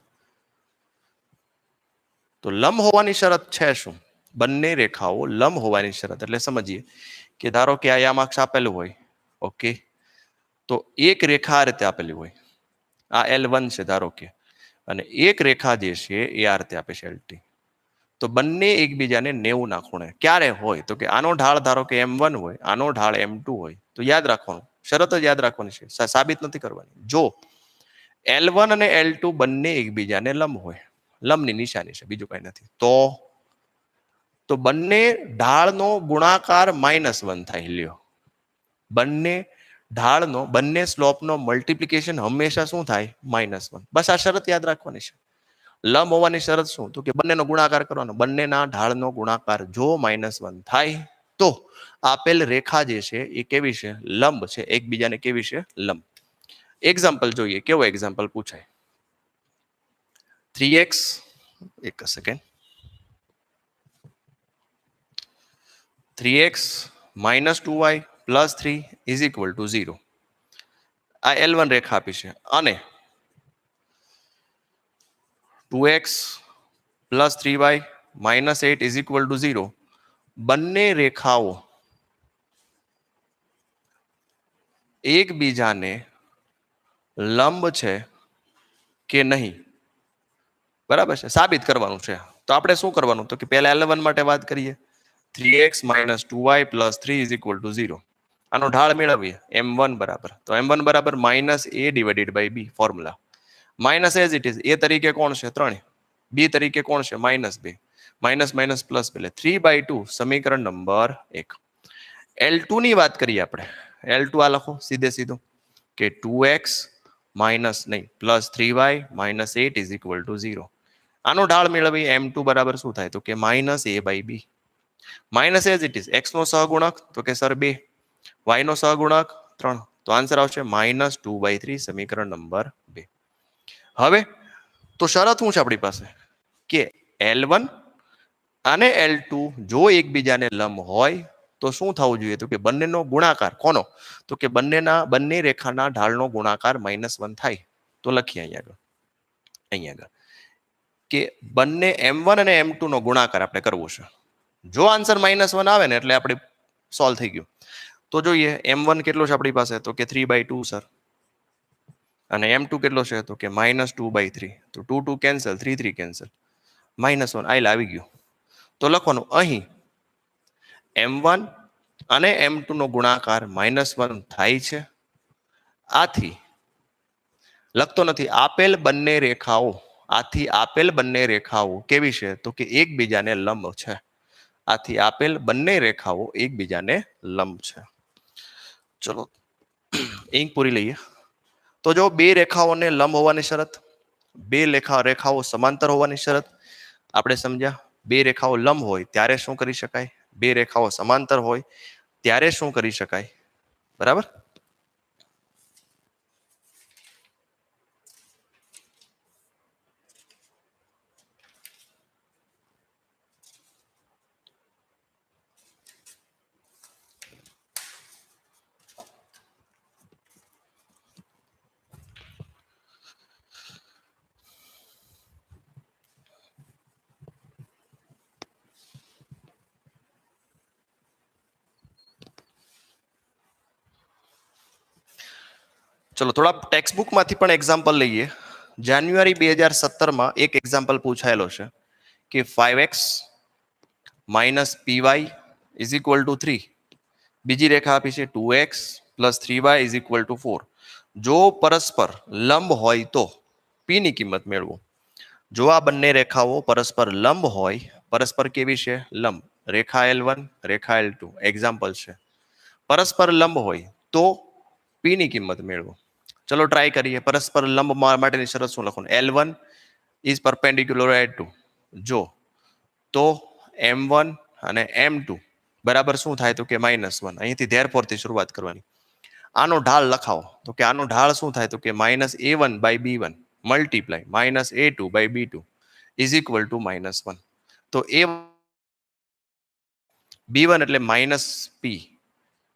તો લંબ હોવાની શરત છે શું? બંને રેખાઓ લંબ હોવાની શરત એટલે સમજીએ કે ધારો કે આ યામાક્ષ આપેલું હોય, ઓકે, તો એક રેખા આ રીતે આપેલી હોય, આ L1 છે ધારો કે, અને એક રેખા જે છે એ આ રીતે આપે છે LT. તો બંને એકબીજાને 90 ના ખૂણે ક્યારે હોય? તો કે આનો ઢાળ ધારો કે M1 હોય, આનો ઢાળ M2 હોય, તો યાદ રાખવાનું, શરત જ યાદ રાખવાની છે, સાબિત નથી કરવાની. જો L1 અને L2 બંને એકબીજાને લંબ હોય, લંબની નિશાની છે, બીજું કઈ નથી, તો બંને ઢાળનો ગુણાકાર -1 થાય. લ્યો, બંને ઢાળનો, બંને સ્લોપનો મલ્ટિપ્લિકેશન હંમેશા શું થાય? -1. બસ આ શરત યાદ રાખવાની છે. લંબ હોવાની શરત શું? તો કે બંનેનો ગુણાકાર કરવાનો, બંનેના ઢાળનો ગુણાકાર જો -1 થાય તો આપેલ રેખા જે છે એ કેવી છે? લંબ છે, એકબીજાને કેવી છે? લંબ. એક્ઝામ્પલ જોઈએ, કેવો એક્ઝામ્પલ પૂછાય? 3x, એક સેકન્ડ, 3x - 2y + 3 = 0. આ L1 રેખા આપી છે, અને 2x + 3y - 8 = 0. બંને રેખાઓ એકબીજાને લંબ છે કે નહીં? બરાબર છે, સાબિત કરવાનું છે. તો આપણે શું કરવાનું? તો કે પહેલા L1 માટે વાત કરીએ. 3x - 2y + 3 = 0. આનો ઢાળ મેળવીએ. M1 બરાબર, તો M1 બરાબર -a/b, formula. Minus as it is, a તરીકે કોણ છે? 3. બી તરીકે કોણ છે? -2. માઇનસ માઇનસ પ્લસ, એટલે 3/2, સમીકરણ નંબર 1. L2 ની વાત કરીએ આપણે. L2 આ લખો સીધે સીધું કે 2x +3y - 8 = 0. આનો ઢાળ મેળવી. M2 બરાબર શું થાય? તો કે -a/b. Minus as it is, x નો સહગુણક તો કે સર 2, y નો સહગુણક 3, તો આન્સર આવશે -2/3, સમીકરણ નંબર 2. હવે તો શરત શું છે આપણી પાસે? કે L1 અને L2 જો એકબીજાને લંબ હોય તો શું થવું જોઈએ? તો કે બંનેનો ગુણાકાર, કોનો? તો કે બંને રેખાના ઢાળનો ગુણાકાર -1 થાય. તો લખીએ અહીંયા આગળ કે બંને M1 અને M2 નો ગુણાકાર આપણે કરવો છે. જો આન્સર -1 આવે ને એટલે આપણે સોલ્વ થઈ ગયું. તો જોઈએ M1 કેટલો છે આપણી પાસે? તો કે 3/2 સર. અને M2 કેટલો છે? તો કે -2/3. તો 2 2 કેન્સલ, 3 3 કેન્સલ, -1 આવી ગયું. તો લખવાનું અહીં M1 અને M2 નો ગુણાકાર -1 થાય છે. આથી લખતો નથી, આપેલ બંને રેખાઓ કેવી છે? તો કે એકબીજાને લંબ છે. આથી આપેલ બંને રેખાઓ એકબીજાને લંબ છે. ચલો અહીં પૂરી લઈએ. તો જો બે રેખાઓને લંબ હોવાની શરત, બે રેખાઓ સમાંતર હોવાની શરત આપણે સમજ્યા. બે રેખાઓ લંબ હોય ત્યારે શું કરી શકાય? બે રેખાઓ સમાંતર હોય ત્યારે શું કરી શકાય? બરાબર. ચલો થોડા ટેક્સ્ટ બુકમાંથી પણ એક્ઝામ્પલ લઈએ. જાન્યુઆરી 2017માં એક એક્ઝામ્પલ પૂછાયેલો છે કે 5x - py = 3. બીજી રેખા આપી છે 2x + 3y = 4. જો પરસ્પર લંબ હોય તો p ની કિંમત મેળવો. જો આ બંને રેખાઓ પરસ્પર લંબ હોય, પરસ્પર કેવી છે? લંબ. રેખા L1, રેખા L2 એક્ઝામ્પલ છે. પરસ્પર લંબ હોય તો p ની કિંમત મેળવો. ચલો ટ્રાય કરીએ. પરસ્પર લંબ માટેની શરત શું લખવાનું? L1 is perpendicular to, જો તો M1 અને M2 બરાબર શું થાય તો કે -1 અહીંથી ધેરફોર થી શરૂઆત કરવાની. આનો ઢાળ લખાવો તો કે આનો ઢાળ શું થાય તો કે -a1/b1 multiply -a2/b2 is equal two -1. તો એ b1 એટલે -p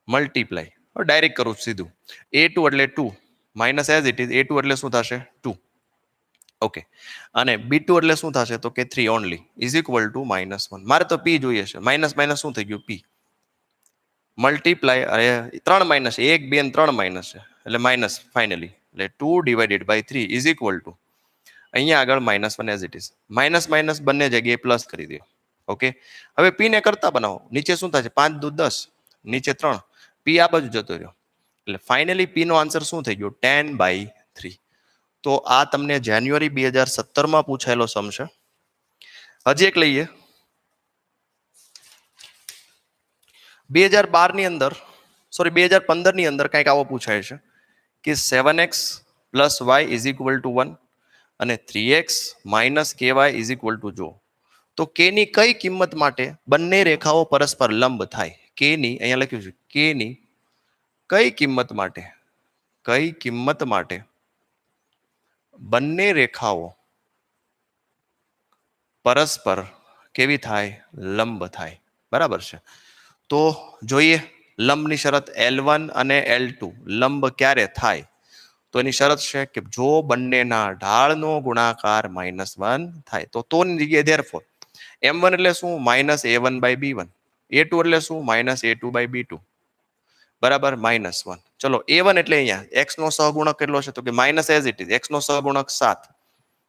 મલ્ટીપ્લાય, ડાયરેક્ટ કરું સીધું, a2 એટલે 2 minus as it is a2 એટલે શું થશે 2. ઓકે, અને b2 એટલે શું થશે તો કે 3 ઓનલી ઇઝ ઇક્વલ ટુ -1. મારે તો p જોઈએ છે, માઇનસ માઇનસ શું થઈ ગયું p મલ્ટીપ્લાય, અરે 3 માઇનસ 1 2 3 માઇનસ છે એટલે માઇનસ ફાઇનલી, એટલે 2/3 ઇઝ ઇક્વલ ટુ અહીંયા આગળ -1 as it is, minus minus બંને જગ્યાએ પ્લસ કરી દો. ઓકે, હવે p ને કરતા બનાવો, નીચે શું થશે 5 દુ 10, નીચે 3, p આ બાજુ જતો રહ્યો એટલે ફાઇનલી p નો આન્સર શું થઈ ગયો 10/3. તો આ તમને જાન્યુઆરી 2017 પૂછાયેલો સમ છે. હજી એક લઈએ 2012 ની અંદર, સોરી 2015 ની અંદર કંઈક આવો પૂછાય છે કે 7x + y is equal two 1 અને 3x - ky is equal two જો, તો k ની કઈ કિંમત માટે બંને રેખાઓ પરસ્પર લંબ થાય? k ની અહીંયા લખ્યું છે k ની કઈ કિંમત માટે બંને રેખાઓ પરસ્પર કેવી થાય? લંબ થાય. બરાબર છે. તો જોઈએ લંબની શરત L1 અને L2 લંબ ક્યારે થાય? તો એની શરત છે કે જો બંનેના ઢાળનો ગુણાકાર -1 થાય તો ની જગ્યાએ ધેરફોર m1 એટલે શું -a1/b1, a2 એટલે શું -a2/b2, બરાબર -1. ચલો a1 એટલે અહીંયા x નો સહગુણક કેટલો છે તો કે minus as it is, x નો સહગુણક 7,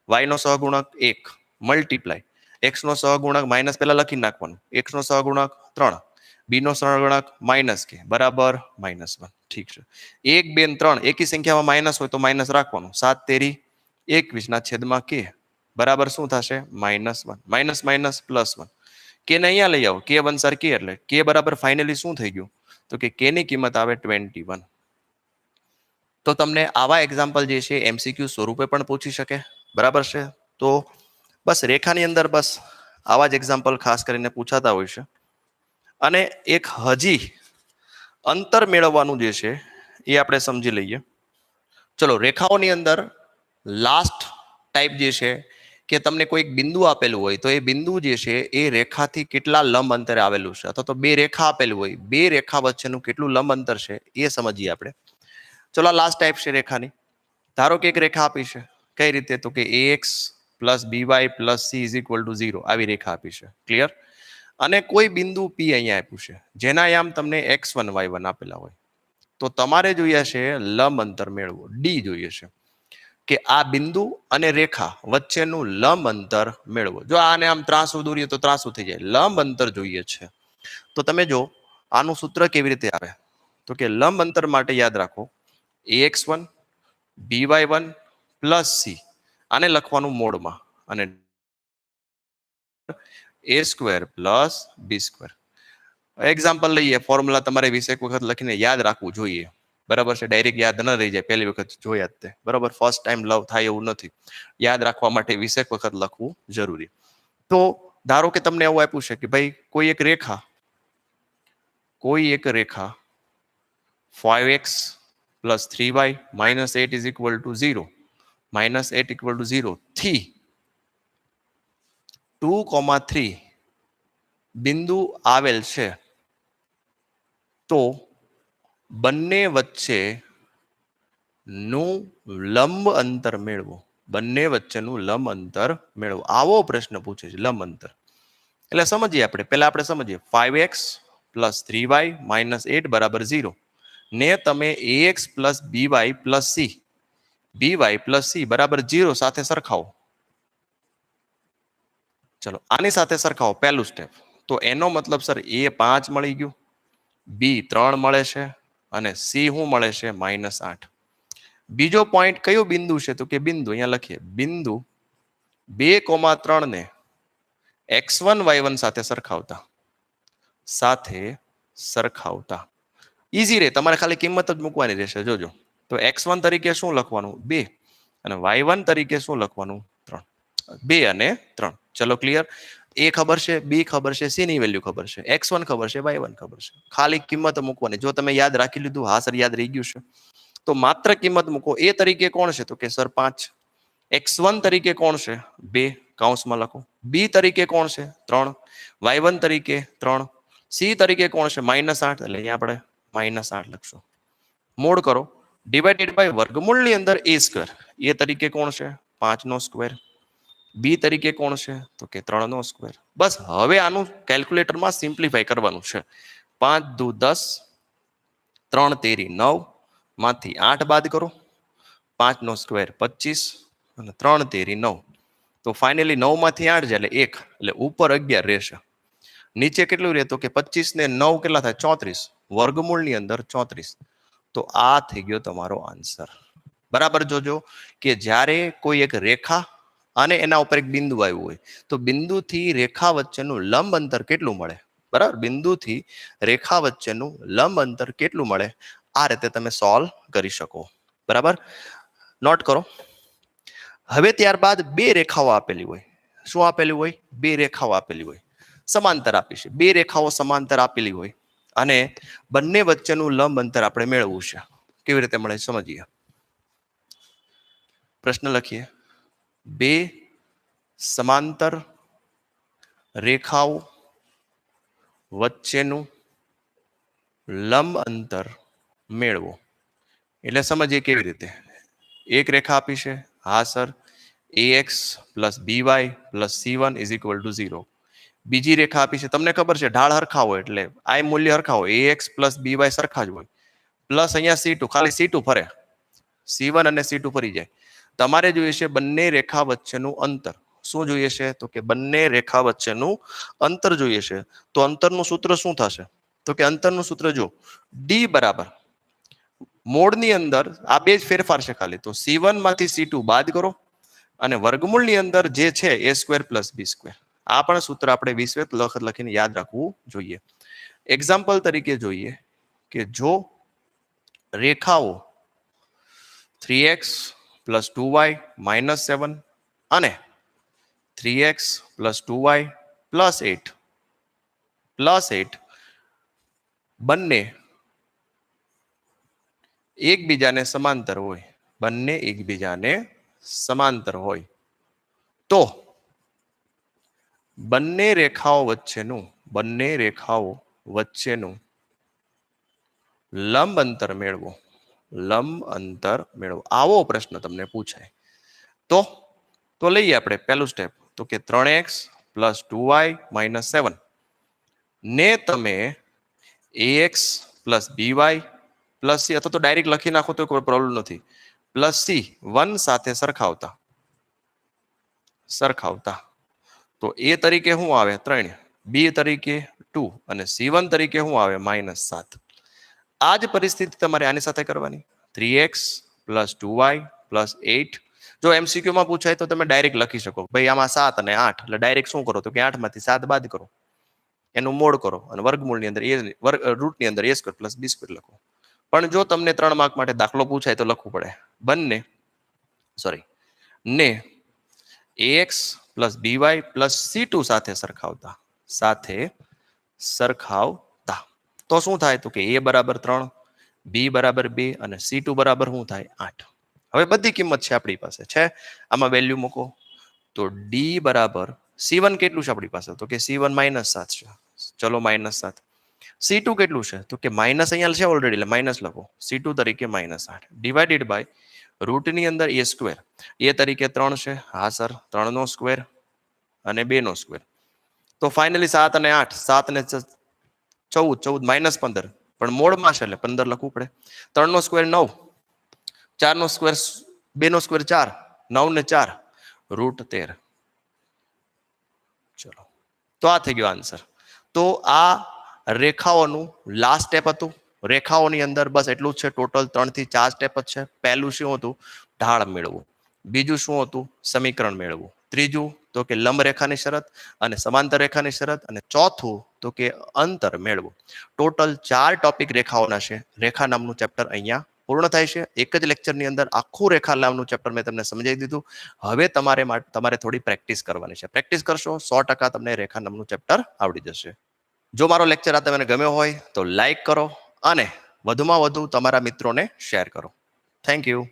y નો સહગુણક 1 મલ્ટીપ્લાય x નો સહગુણક માઇનસ પહેલા લખી નાખવાનું, x નો સહગુણક 3, b નો સહગુણક -k બરાબર -1. ઠીક છે, 1 2 3 એકી સંખ્યામાં માઇનસ હોય તો માઇનસ રાખવાનું, 7 તેરી 21 ના છેદમાં k બરાબર શું થશે -1, માઇનસ માઇનસ +1. k ને અહીંયા લઈ આવો, k વનસર k એટલે k બરાબર ફાઇનલી શું થઈ ગયું તો કે k ની કિંમત આવે 21. તો તમને આવા એક્ઝામ્પલ જે છે MCQ સ્વરૂપે પણ પૂછી શકે. બરાબર છે. તો બસ રેખાની અંદર બસ આવા જ એક્ઝામ્પલ ખાસ કરીને પૂછાતા હોય છે. અને એક હજી અંતર મેળવવાનું જે છે એ આપણે સમજી લઈએ. ચલો રેખાઓની અંદર લાસ્ટ ટાઈપ જે છે કે તમને કોઈ બિંદુ આપેલું હોય તો એ બિંદુ જે છે એ રેખાથી કેટલા લંબ અંતરે આવેલું છે, અથવા તો બે રેખા આપેલું હોય, બે રેખા વચ્ચેનું કેટલું લંબ અંતર છે એ સમજીએ આપણે. ચલો આ લાસ્ટ ટાઈપ છે રેખાની. ધારો કે એક રેખા આપી છે, કઈ રીતે તો કે ax + by + c is equal two 0 આવી રેખા આપી છે. ક્લિયર? અને કોઈ બિંદુ p અહીંયા આપ્યું છે જેના યામ તમને x1 y1 આપેલા હોય, તો તમારે જોઈએ છે લંબ અંતર મેળવો, d જોઈએ છે કે આ બિંદુ અને રેખા વચ્ચેનું લંબ અંતર મેળવો. જો આને આમ ત્રાંસુ દોરીએ તો ત્રાંસુ થઈ જાય, લંબ અંતર જોઈએ છે. તો તમે જો આનું સૂત્ર કેવી રીતે આવે તો કે લંબ અંતર માટે યાદ રાખો ax1 by1 + c, આને લખવાનું મોડમાં, અને a² + b². એક્ઝામ્પલ લઈએ, ફોર્મ્યુલા તમારે 20 વખત લખીને યાદ રાખવું જોઈએ. બરાબર છે, ડાયરેક્ટ યાદ ન રહી જાય, પહેલી વખત જોયા જ તે. બરાબર, ફર્સ્ટ ટાઈમ લવ થાય એવું નથી, યાદ રાખવા માટે 20 વખત લખવું જરૂરી. તો ધારો કે તમને એવું આપ્યું છે કે ભાઈ કોઈ એક રેખા 5x + 3y - 8 is equal two 0, -8 equal to 0 થી 2,3 બિંદુ આવેલ છે, તો બંને વચ્ચે નું લંબ અંતર મેળવો. બંને વચ્ચેનું લંબ અંતર મેળવો, આવો પ્રશ્ન પૂછે છે લંબ અંતર. એટલે સમજીએ આપણે, પહેલા આપણે સમજીએ 5x + 3y - 8 બરાબર 0 ને તમે ax + by + c બરાબર 0 સાથે સરખાવો. ચલો આની સાથે સરખાવો, પહેલું સ્ટેપ. તો એનો મતલબ સર a5 મળી ગયું, b3 મળે છે અને c શું મળે છે -8. બીજો પોઈન્ટ કયો બિંદુ છે તો કે બિંદુ અહીંયા લખીએ, બિંદુ 2,3 ને x1 y1 સાથે સરખાવતા ઈઝી રે, તમારે ખાલી કિંમત જ મૂકવાની રહેશે. જોજો તો x1 તરીકે શું લખવાનું 2 અને y1 તરીકે શું લખવાનું 3, 2 અને 3. ચલો ક્લિયર. એ ખબર છે, બી ખબર છે, સી ની વેલ્યુ ખબર છે, x1 ખબર છે, y1 ખબર છે. ખાલી કિંમત મૂકવાની. જો તમે યાદ રાખી લીધું, હા સર યાદ રહી ગયું છે, તો માત્ર કિંમત મૂકો. એ તરીકે કોણ છે? તો કે સર 5. x1 તરીકે કોણ છે? 2 કૌંસમાં લખો. બી તરીકે કોણ છે? 3. y1 તરીકે 3. સી તરીકે કોણ છે? -8. એટલે અહીંયા આપણે -8 લખશું. મોડ કરો. ડિવાઇડેડ બાય વર્ગમૂળની અંદર a સ્ક્વેર. એ તરીકે કોણ છે? 5 નો સ્ક્વેર. બી તરીકે કોણ છે? તો કે 3 નો સ્ક્વેર. બસ હવે આનું કેલ્ક્યુલેટરમાં સિમ્પ્લિફાય કરવાનું છે. 5 દુ 10, 3 તેરી 9, માંથી 8 બાદ કરો. 5 નો સ્ક્વેર 25 અને 3 તેરી 9. તો ફાઇનલી 9 માંથી 8 જાય એટલે 1, એટલે ઉપર 11 રહેશે. નીચે કેટલું રહે? તો કે 25 ને 9 કેટલા થાય? 34. વર્ગમૂળની અંદર 34. તો આ થઈ ગયો તમારો આન્સર. બરાબર જોજો કે જ્યારે કોઈ એક રેખા અને એના ઉપર એક બિંદુ આવ્યું હોય તો બિંદુથી રેખા વચ્ચેનું લંબ અંતર કેટલું મળે? બરાબર, બિંદુથી રેખા વચ્ચેનું લંબ અંતર કેટલું મળે? આ રીતે તમે સોલ્વ કરી શકો. બરાબર, નોટ કરો. હવે ત્યારબાદ બે રેખાઓ આપેલી હોય. શું આપેલી હોય? બે રેખાઓ આપેલી હોય, સમાંતર આપી છે. બે રેખાઓ સમાંતર આપેલી હોય અને બંને વચ્ચેનું લંબ અંતર આપણે મેળવવું છે. કેવી રીતે મળે સમજીએ. પ્રશ્ન લખીએ. બે સમાંતર રેખાઓ વચ્ચેનું લંબ અંતર મેળવો. એટલે સમજીએ કેવી રીતે. એક રેખા આપી છે, હા sir, ax plus by plus c1 is equal two 0. બીજી રેખા આપી છે, તમને ખબર છે ઢાળ હરખા હોય એટલે આ મૂલ્ય હરખા હોય, ax પ્લસ by સરખા જ હોય. પ્લસ અહીંયા c2, ખાલી c2 ફરે, c1 અને c2 ફરી જાય. તમારે જોઈએ છે બંને રેખા વચ્ચેનું અંતર. શું જોઈએ છે? તો કે બંને રેખા વચ્ચેનું અંતર જોઈએ છે. તો અંતરનું સૂત્ર શું થશે? તો કે અંતરનું સૂત્ર જો d બરાબર મોડની અંદર આ બે જ ફેરફાર છે ખાલી, તો c1 માંથી c2 બાદ કરો અને વર્ગમૂળની અંદર જે છે a² પ્લસ b². આ પણ સૂત્ર આપણે 20 લખીને યાદ રાખવું જોઈએ. એક્ઝામ્પલ તરીકે જોઈએ કે જો રેખાઓ 3x પ્લસ 2y માઇનસ 7 અને 3x પ્લસ 2y પ્લસ 8 બંને એકબીજાને સમાંતર હોય, બંને એકબીજાને સમાંતર હોય, તો બંને રેખાઓ વચ્ચેનું લંબ અંતર મેળવો. આવો પ્રશ્ન તમને પૂછાય તો લઈએ આપણે પહેલું સ્ટેપ. તો કે 3x પ્લસ 2y માઇનસ 7 ને તમે ax plus by plus c, અથવા તો ડાયરેક્ટ લખી નાખો તો કોઈ પ્રોબ્લેમ નથી, પ્લસ c1 સાથે સરખાવતા તો a તરીકે શું આવે? 3, b તરીકે 2 અને c1 તરીકે શું આવે? -7. આ જ પરિસ્થિતિ તમારે આની સાથે કરવાની. 3x plus 2y plus 8. જો એમસીક્યુમાં પૂછાય તો તમે ડાયરેક્ટ લખી શકો, ભાઈ આમાં 7 અને 8, એટલે ડાયરેક્ટ શું કરો? તો કે 8 માંથી 7 બાદ કરો, એનું મોડ કરો અને વર્ગમૂળની અંદર રૂટની અંદર a² પ્લસ b² લખો. પણ જો તમને 3 માર્ક માટે દાખલો પૂછાય તો લખવું પડે ને ax plus by plus c2 સાથે સરખાવતા તો શું થાય? તો કે a બરાબર 3, b બરાબર 2 અને c2 બરાબર શું થાય? 8. હવે બધી કિંમત છે આપણી પાસે છે, આમાં વેલ્યુ મૂકો. તો d બરાબર c1 કેટલું છે આપણી પાસે? તો કે c1 -7 છે. ચલો -7. c2 કેટલું છે? તો કે માઇનસ અહીંયા છે ઓલરેડી, એટલે માઇનસ લખો. c2 તરીકે -8 ડિવાઇડેડ બાય રૂટની અંદર a². a તરીકે 3 છે, હા સર, 3 નો સ્ક્વેર અને 2 નો સ્ક્વેર. તો ફાઇનલી 7 અને 8, 7 ને 14 -15, પણ મોડમાં છે એટલે 15 લખવું પડે. 3 નો સ્ક્વેર 9, 4 નો સ્ક્વેર 2 નો સ્ક્વેર 4, 9 ને 4 √13. ચલો, તો આ થઈ ગયો આન્સર. તો આ રેખાઓનું લાસ્ટ સ્ટેપ હતું. રેખાઓની અંદર બસ એટલું જ છે. ટોટલ 3 થી 4 સ્ટેપ જ છે. પહેલું શું હતું? ઢાળ મેળવવું. બીજું શું હતું? સમીકરણ મેળવવું. ત્રીજું તો કે લંબ રેખાની શરત અને સમાંતર રેખાની શરત, અને ચોથું તો કે અંતર મેળવવું. ટોટલ 4 ટોપિક રેખાઓના છે. રેખા નામનું ચેપ્ટર અહીંયા પૂર્ણ થાય છે. એક જ લેક્ચરની અંદર આખું રેખા નામનું ચેપ્ટર મેં તમને સમજાવી દીધું. હવે તમારે થોડી પ્રેક્ટિસ કરવાની છે. પ્રેક્ટિસ કરશો 100% તમને રેખા નામનું ચેપ્ટર આવડી જશે. જો મારો લેક્ચર આ તમને ગમ્યો હોય તો લાઈક કરો અને વધુમાં વધુ તમારા મિત્રોને શેર કરો. Thank you.